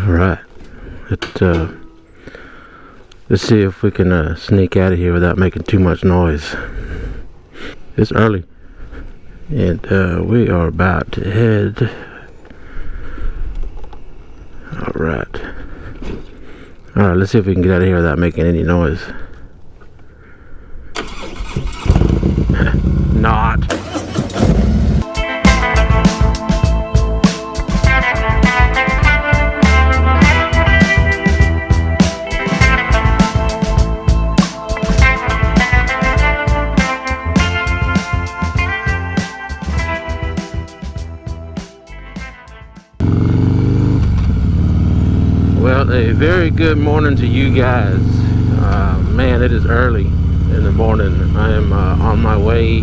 Alright, let's see if we can sneak out of here without making too much noise. It's early, and we are about to head. Alright, let's see if we can get out of here without making any noise. Not. Well, a very good morning to you guys. Man, it is early in the morning. I am on my way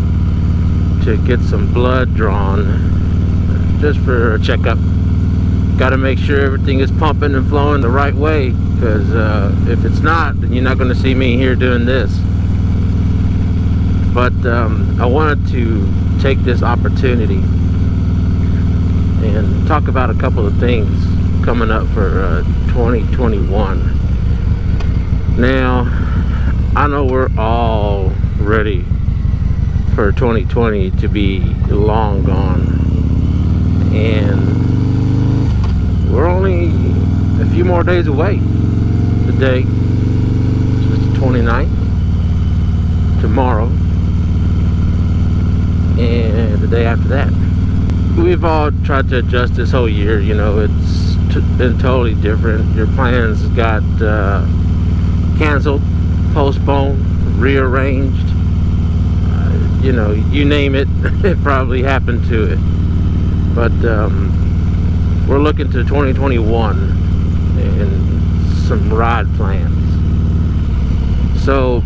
to get some blood drawn just for a checkup. Got to make sure everything is pumping and flowing the right way, because if it's not, then you're not going to see me here doing this. But I wanted to take this opportunity and talk about a couple of things coming up for 2021. Now, I know we're all ready for 2020 to be long gone, and we're only a few more days away. Today, it's the 29th, tomorrow, and the day after that. We've all tried to adjust this whole year. You know, it's been totally different. Your plans got canceled, postponed, rearranged, you know, you name it, it probably happened to it. But we're looking to 2021 and some ride plans. So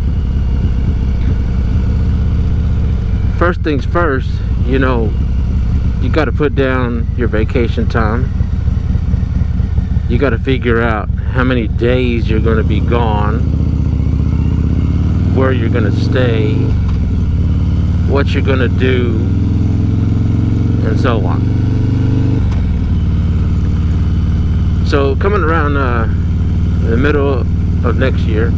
first things first, you know, you got to put down your vacation time. You got to figure out how many days you're going to be gone, where you're going to stay, what you're going to do, and so on. So coming around the middle of next year,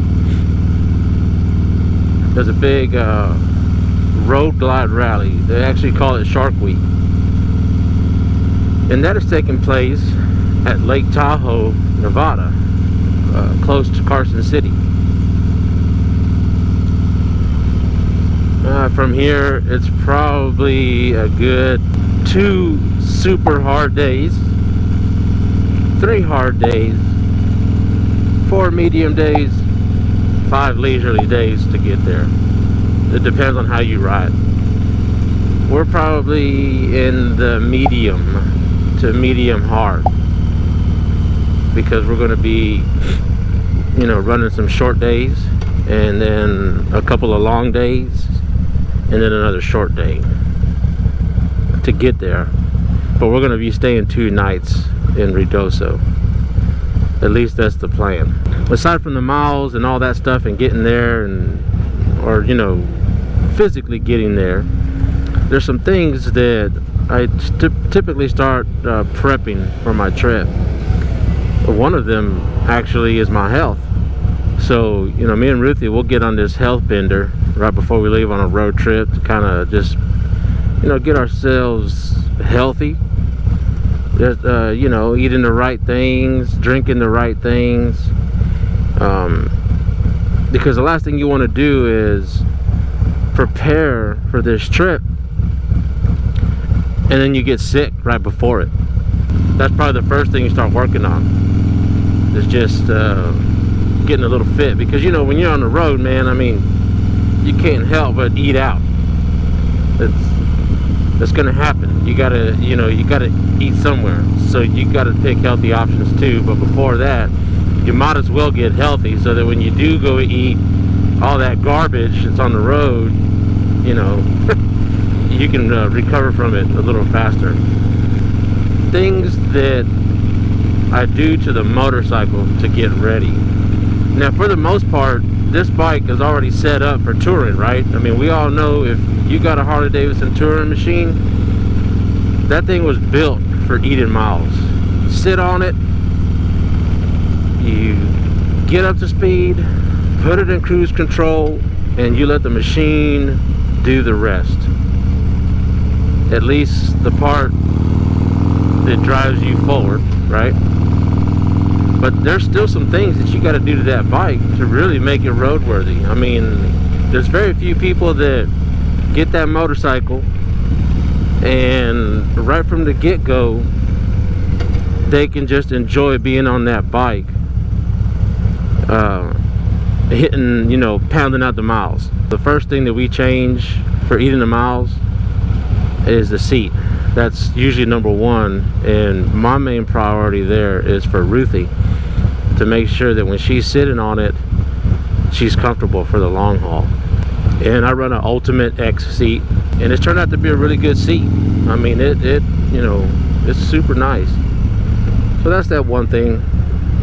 there's a big road glide rally. They actually call it Shark Week, and that is taking place at Lake Tahoe, Nevada, close to Carson City. From here, it's probably a good 2 super hard days, 3 hard days, 4 medium days, 5 leisurely days to get there. It depends on how you ride. We're probably in the medium to medium hard, because we're going to be, you know, running some short days, and then a couple of long days, and then another short day to get there. But we're going to be staying 2 nights in Ruidoso. At least that's the plan. Aside from the miles and all that stuff and getting there, and or, you know, physically getting there, there's some things that I typically start prepping for my trip. One of them actually is my health. So, you know, me and Ruthie, we'll get on this health bender right before we leave on a road trip to kind of just, you know, get ourselves healthy. Just, you know, eating the right things, drinking the right things. Because the last thing you want to do is prepare for this trip and then you get sick right before it. That's probably the first thing you start working on, is just getting a little fit. Because, you know, when you're on the road, man, I mean, you can't help but eat out. That's gonna happen. You gotta, you know, you gotta eat somewhere. So you gotta pick healthy options too. But before that, you might as well get healthy, so that when you do go eat all that garbage that's on the road, you know, you can recover from it a little faster. Things that I do to the motorcycle to get ready. Now, for the most part, this bike is already set up for touring, right? I mean, we all know if you got a Harley Davidson touring machine, that thing was built for eating miles. Sit on it, you get up to speed, put it in cruise control, and you let the machine do the rest. At least the part that drives you forward, right? But there's still some things that you got to do to that bike to really make it roadworthy. I mean, there's very few people that get that motorcycle and right from the get-go they can just enjoy being on that bike, hitting, you know, pounding out the miles. The first thing that we change for eating the miles is the seat. That's usually number one, and my main priority there is for Ruthie, to make sure that when she's sitting on it, she's comfortable for the long haul. And I run an Ultimate X seat, and it's turned out to be a really good seat. I mean, it you know, it's super nice. So that's that one thing.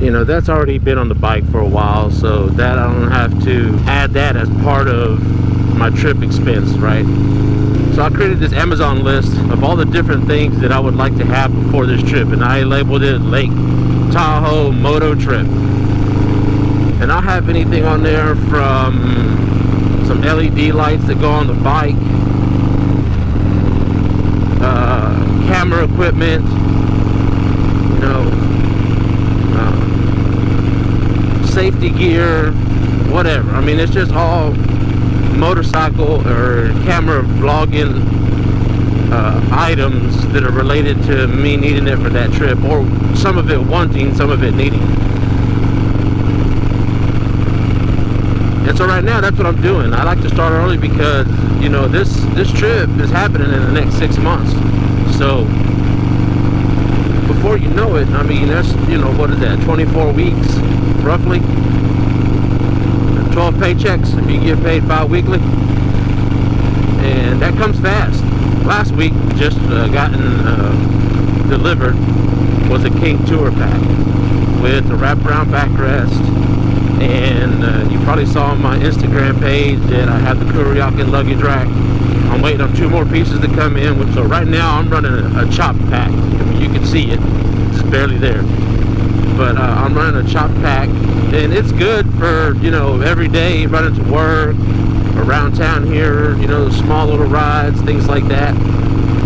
You know, that's already been on the bike for a while, so that I don't have to add that as part of my trip expense, right? So I created this Amazon list of all the different things that I would like to have before this trip, and I labeled it Lake Tahoe Moto Trip. And I'll have anything on there from some LED lights that go on the bike, camera equipment, you know, safety gear, whatever. I mean, it's just all motorcycle or camera vlogging items that are related to me needing it for that trip, or some of it wanting, some of it needing. And so right now, that's what I'm doing. I like to start early because, you know, this trip is happening in the next 6 months. So before you know it, I mean, that's, you know, what is that, 24 weeks roughly, 12 paychecks if you get paid bi-weekly, and that comes fast. Last week just delivered was a King Tour pack with a wraparound backrest, and you probably saw on my Instagram page that I have the Kuriakin luggage rack. I'm waiting on 2 more pieces to come in, so right now I'm running a chopped pack. I mean, you can see it, it's barely there, but I'm running a chopped pack, and it's good for, you know, every day running to work, around town here, you know, small little rides, things like that.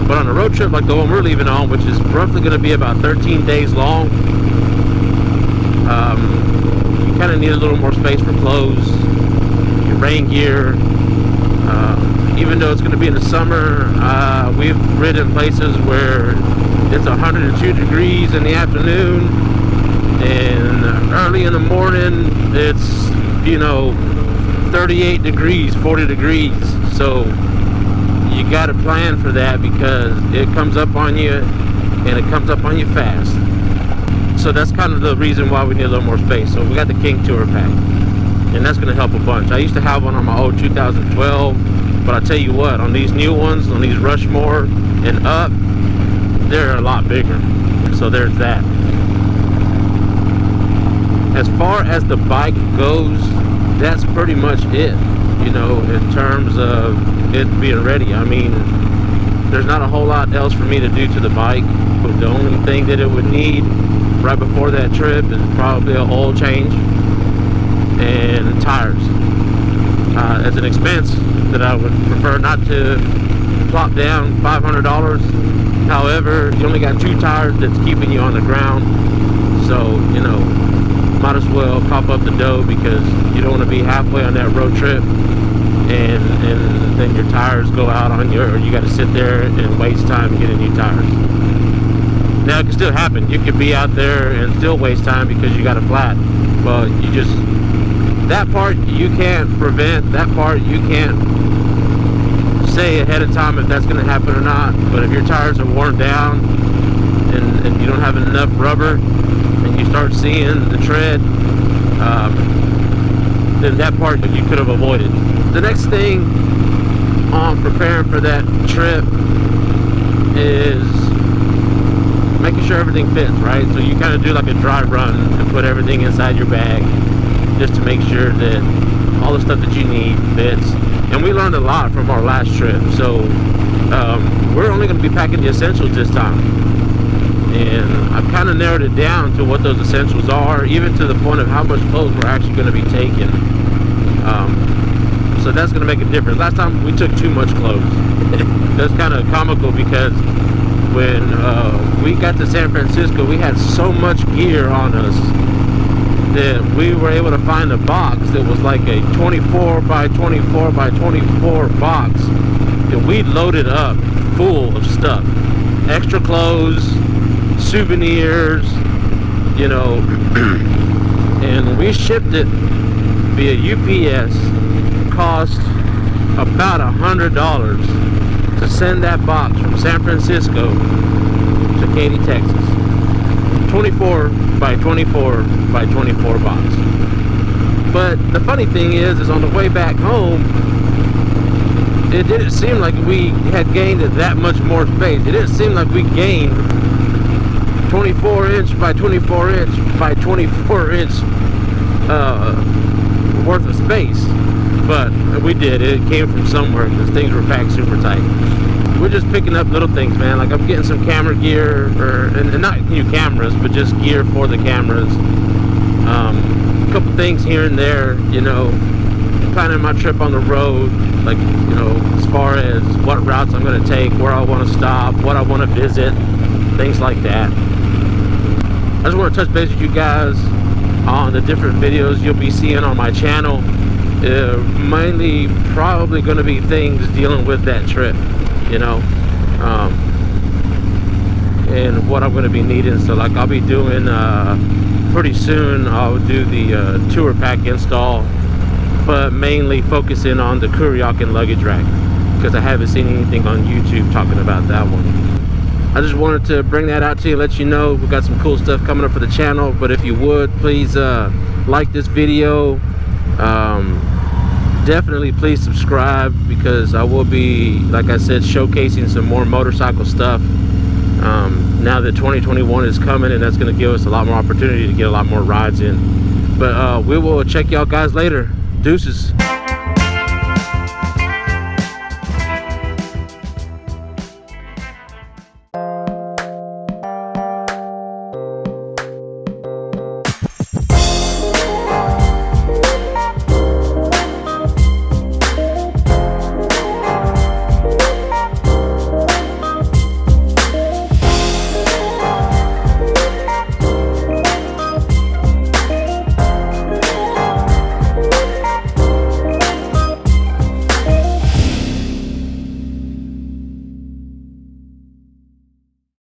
But on a road trip like the one we're leaving on, which is roughly going to be about 13 days long, you kind of need a little more space for clothes, your rain gear. Even though it's going to be in the summer, we've ridden places where it's 102 degrees in the afternoon, and early in the morning it's, you know, 38 degrees, 40 degrees. So you got to plan for that, because it comes up on you, and it comes up on you fast. So that's kind of the reason why we need a little more space. So we got the King Tour pack, and that's going to help a bunch. I used to have one on my old 2012, but I tell you what, on these new ones, on these Rushmore and up, they're a lot bigger. So there's that. As far as the bike goes, that's pretty much it, you know, in terms of it being ready. I mean, there's not a whole lot else for me to do to the bike. But the only thing that it would need right before that trip is probably an oil change and tires. As an expense that I would prefer not to plop down $500. However, you only got 2 tires that's keeping you on the ground, so, you know, might as well cough up the dough, because you don't want to be halfway on that road trip and then your tires go out on you, or you got to sit there and waste time getting new tires. Now, it can still happen. You could be out there and still waste time because you got a flat. Well, you just, that part you can't prevent, that part you can't say ahead of time if that's going to happen or not. But if your tires are worn down and you don't have enough rubber, and you start seeing the tread, then that part you could have avoided. The next thing on preparing for that trip is making sure everything fits, right? So you kind of do like a dry run and put everything inside your bag, just to make sure that all the stuff that you need fits. And we learned a lot from our last trip, so we're only going to be packing the essentials this time. and I've kind of narrowed it down to what those essentials are, even to the point of how much clothes we're actually going to be taking. So that's going to make a difference. Last time we took too much clothes. That's kind of comical because when we got to San Francisco, we had so much gear on us that we were able to find a box that was like a 24 by 24 by 24 box, and we loaded up full of stuff, extra clothes, souvenirs, you know. And we shipped it via UPS. Cost about $100 to send that box from San Francisco to Katy, Texas. 24 by 24 by 24 box. But the funny thing is on the way back home, it didn't seem like we had gained that much more space. It didn't seem like we gained 24 inch by 24 inch by 24 inch worth of space. But we did. It came from somewhere because things were packed super tight. We're just picking up little things, man. Like I'm getting some camera gear, and not new cameras, but just gear for the cameras. A couple things here and there, you know. Planning my trip on the road, like, you know, as far as what routes I'm going to take, where I want to stop, what I want to visit, things like that. I just want to touch base with you guys on the different videos you'll be seeing on my channel. Mainly probably going to be things dealing with that trip, you know, and what I'm going to be needing. So like I'll be doing pretty soon, I'll do the tour pack install, but mainly focusing on the Kuryakin luggage rack because I haven't seen anything on YouTube talking about that one. I just wanted to bring that out to you, let you know we've got some cool stuff coming up for the channel. But if you would, please like this video. Definitely please subscribe, because I will be, like I said, showcasing some more motorcycle stuff now that 2021 is coming, and that's going to give us a lot more opportunity to get a lot more rides in. But we will check y'all guys later. Deuces.